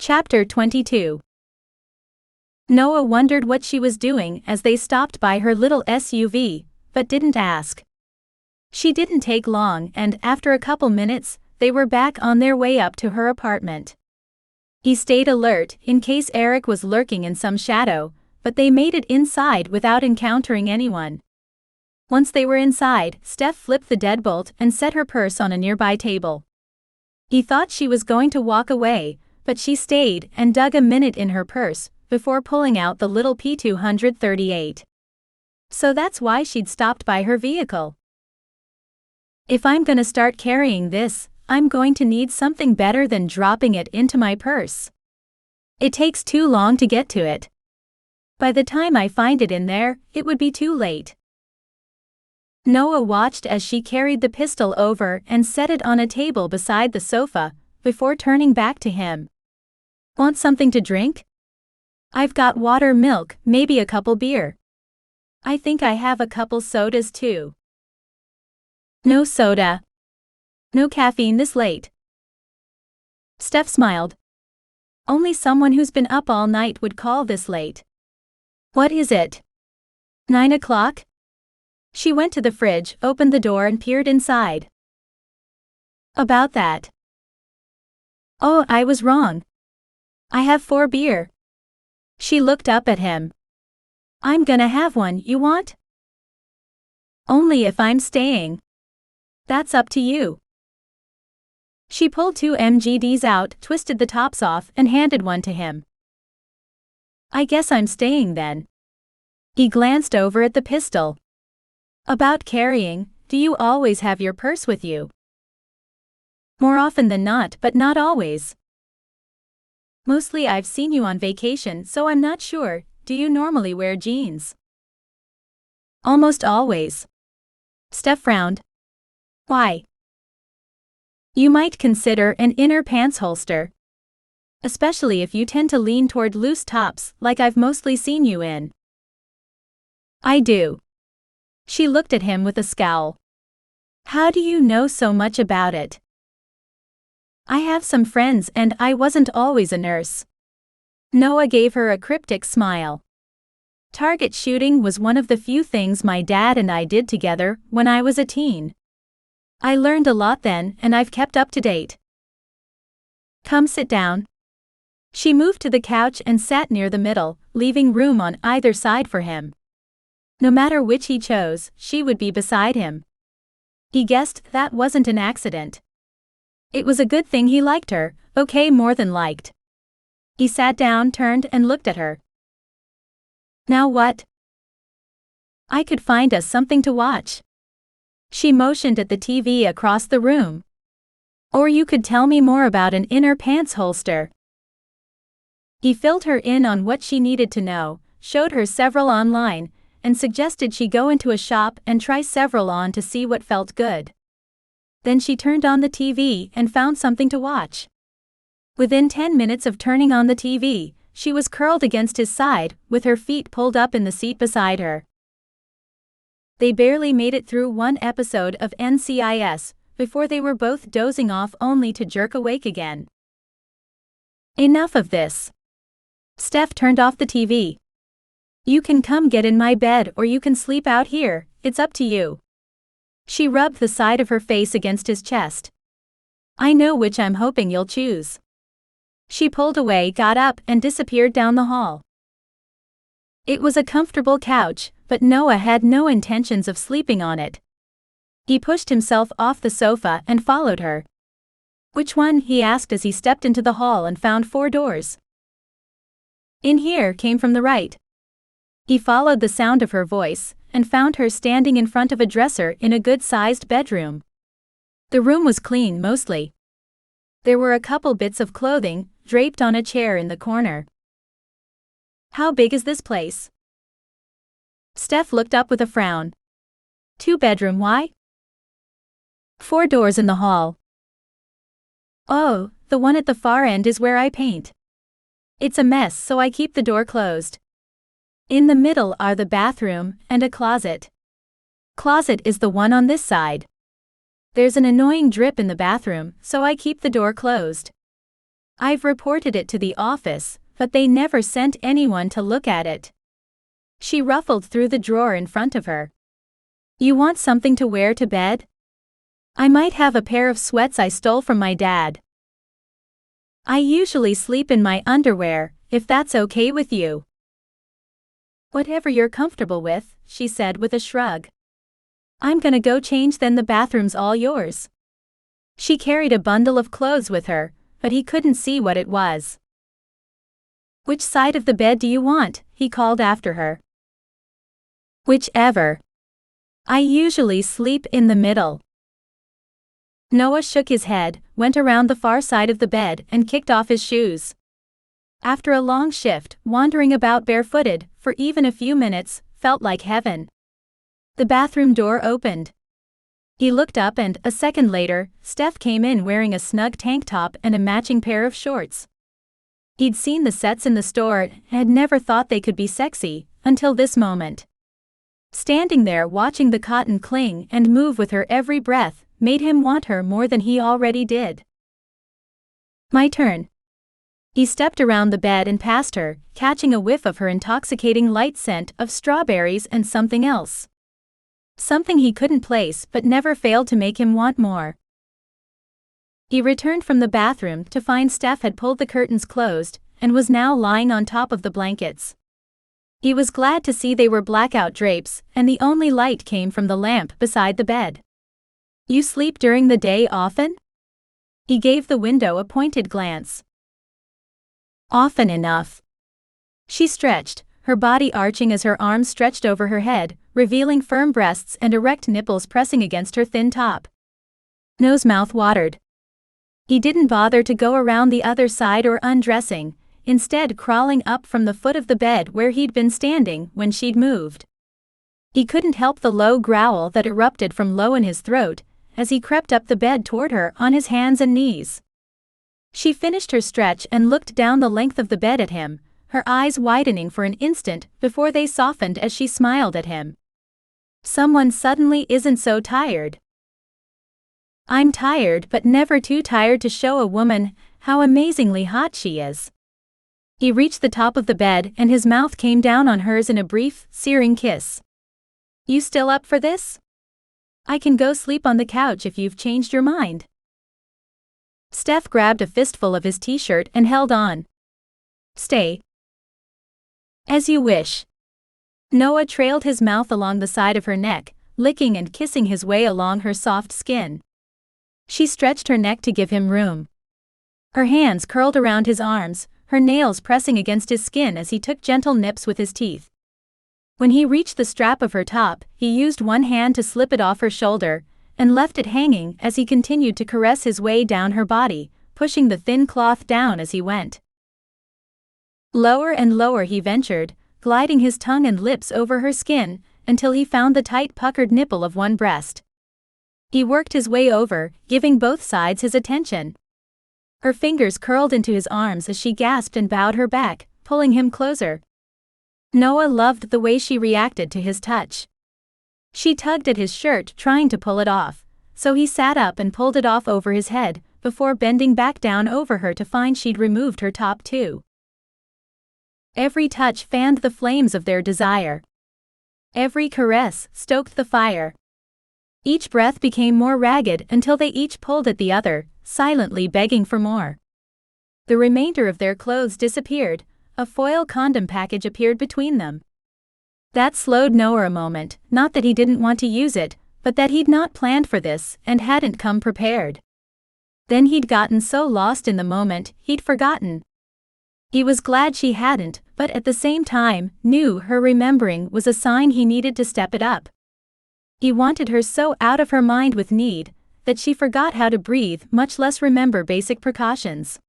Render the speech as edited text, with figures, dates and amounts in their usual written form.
Chapter 22. Noah wondered what she was doing as they stopped by her little SUV, but didn't ask. She didn't take long, and after a couple minutes, they were back on their way up to her apartment. He stayed alert in case Eric was lurking in some shadow, but they made it inside without encountering anyone. Once they were inside, Steph flipped the deadbolt and set her purse on a nearby table. He thought she was going to walk away, but she stayed and dug a minute in her purse before pulling out the little P238. So that's why she'd stopped by her vehicle. If I'm gonna start carrying this, I'm going to need something better than dropping it into my purse. It takes too long to get to it. By the time I find it in there, it would be too late. Noah watched as she carried the pistol over and set it on a table beside the sofa, before turning back to him. Want something to drink? I've got water, milk, maybe a couple beer. I think I have a couple sodas too. No soda. No caffeine this late. Steph smiled. Only someone who's been up all night would call this late. What is it? 9 o'clock? She went to the fridge, opened the door and peered inside. About that. Oh, I was wrong. I have 4 beer. She looked up at him. I'm gonna have one, you want? Only if I'm staying. That's up to you. She pulled 2 MGDs out, twisted the tops off and handed one to him. I guess I'm staying then. He glanced over at the pistol. About carrying, do you always have your purse with you? More often than not, but not always. Mostly I've seen you on vacation, so I'm not sure. Do you normally wear jeans? Almost always. Steph frowned. Why? You might consider an inner pants holster. Especially if you tend to lean toward loose tops, like I've mostly seen you in. I do. She looked at him with a scowl. How do you know so much about it? I have some friends and I wasn't always a nurse. Noah gave her a cryptic smile. Target shooting was one of the few things my dad and I did together when I was a teen. I learned a lot then and I've kept up to date. Come sit down. She moved to the couch and sat near the middle, leaving room on either side for him. No matter which he chose, she would be beside him. He guessed that wasn't an accident. It was a good thing he liked her, okay, more than liked. He sat down, turned and looked at her. Now what? I could find us something to watch. She motioned at the TV across the room. Or you could tell me more about an inner pants holster. He filled her in on what she needed to know, showed her several online, and suggested she go into a shop and try several on to see what felt good. Then she turned on the TV and found something to watch. Within 10 minutes of turning on the TV, she was curled against his side, with her feet pulled up in the seat beside her. They barely made it through one episode of NCIS, before they were both dozing off only to jerk awake again. Enough of this. Steph turned off the TV. You can come get in my bed or you can sleep out here, it's up to you. She rubbed the side of her face against his chest. I know which I'm hoping you'll choose. She pulled away, got up and disappeared down the hall. It was a comfortable couch, but Noah had no intentions of sleeping on it. He pushed himself off the sofa and followed her. Which one? He asked as he stepped into the hall and found 4 doors. In here came from the right. He followed the sound of her voice and found her standing in front of a dresser in a good-sized bedroom. The room was clean mostly. There were a couple bits of clothing draped on a chair in the corner. How big is this place? Steph looked up with a frown. 2-bedroom, why? 4 doors in the hall. Oh, the one at the far end is where I paint. It's a mess, so I keep the door closed. In the middle are the bathroom and a closet. Closet is the one on this side. There's an annoying drip in the bathroom, so I keep the door closed. I've reported it to the office, but they never sent anyone to look at it. She ruffled through the drawer in front of her. You want something to wear to bed? I might have a pair of sweats I stole from my dad. I usually sleep in my underwear, if that's okay with you. Whatever you're comfortable with, she said with a shrug. I'm gonna go change, then the bathroom's all yours. She carried a bundle of clothes with her, but he couldn't see what it was. Which side of the bed do you want? He called after her. Whichever. I usually sleep in the middle. Noah shook his head, went around the far side of the bed and kicked off his shoes. After a long shift, wandering about barefooted, for even a few minutes, felt like heaven. The bathroom door opened. He looked up and, a second later, Steph came in wearing a snug tank top and a matching pair of shorts. He'd seen the sets in the store and had never thought they could be sexy, until this moment. Standing there watching the cotton cling and move with her every breath, made him want her more than he already did. My turn. He stepped around the bed and past her, catching a whiff of her intoxicating light scent of strawberries and something else. Something he couldn't place but never failed to make him want more. He returned from the bathroom to find Steph had pulled the curtains closed and was now lying on top of the blankets. He was glad to see they were blackout drapes and the only light came from the lamp beside the bed. You sleep during the day often? He gave the window a pointed glance. Often enough. She stretched, her body arching as her arms stretched over her head, revealing firm breasts and erect nipples pressing against her thin top. Noah's mouth watered. He didn't bother to go around the other side or undressing, instead crawling up from the foot of the bed where he'd been standing when she'd moved. He couldn't help the low growl that erupted from low in his throat as he crept up the bed toward her on his hands and knees. She finished her stretch and looked down the length of the bed at him, her eyes widening for an instant before they softened as she smiled at him. Someone suddenly isn't so tired. I'm tired but never too tired to show a woman how amazingly hot she is. He reached the top of the bed and his mouth came down on hers in a brief, searing kiss. You still up for this? I can go sleep on the couch if you've changed your mind. Steph grabbed a fistful of his t-shirt and held on. Stay. As you wish. Noah trailed his mouth along the side of her neck, licking and kissing his way along her soft skin. She stretched her neck to give him room. Her hands curled around his arms, her nails pressing against his skin as he took gentle nips with his teeth. When he reached the strap of her top, he used one hand to slip it off her shoulder, and left it hanging as he continued to caress his way down her body, pushing the thin cloth down as he went. Lower and lower he ventured, gliding his tongue and lips over her skin, until he found the tight puckered nipple of one breast. He worked his way over, giving both sides his attention. Her fingers curled into his arms as she gasped and bowed her back, pulling him closer. Noah loved the way she reacted to his touch. She tugged at his shirt trying to pull it off, so he sat up and pulled it off over his head, before bending back down over her to find she'd removed her top too. Every touch fanned the flames of their desire. Every caress stoked the fire. Each breath became more ragged until they each pulled at the other, silently begging for more. The remainder of their clothes disappeared, a foil condom package appeared between them. That slowed Noah a moment, not that he didn't want to use it, but that he'd not planned for this and hadn't come prepared. Then he'd gotten so lost in the moment, he'd forgotten. He was glad she hadn't, but at the same time, knew her remembering was a sign he needed to step it up. He wanted her so out of her mind with need, that she forgot how to breathe, much less remember basic precautions.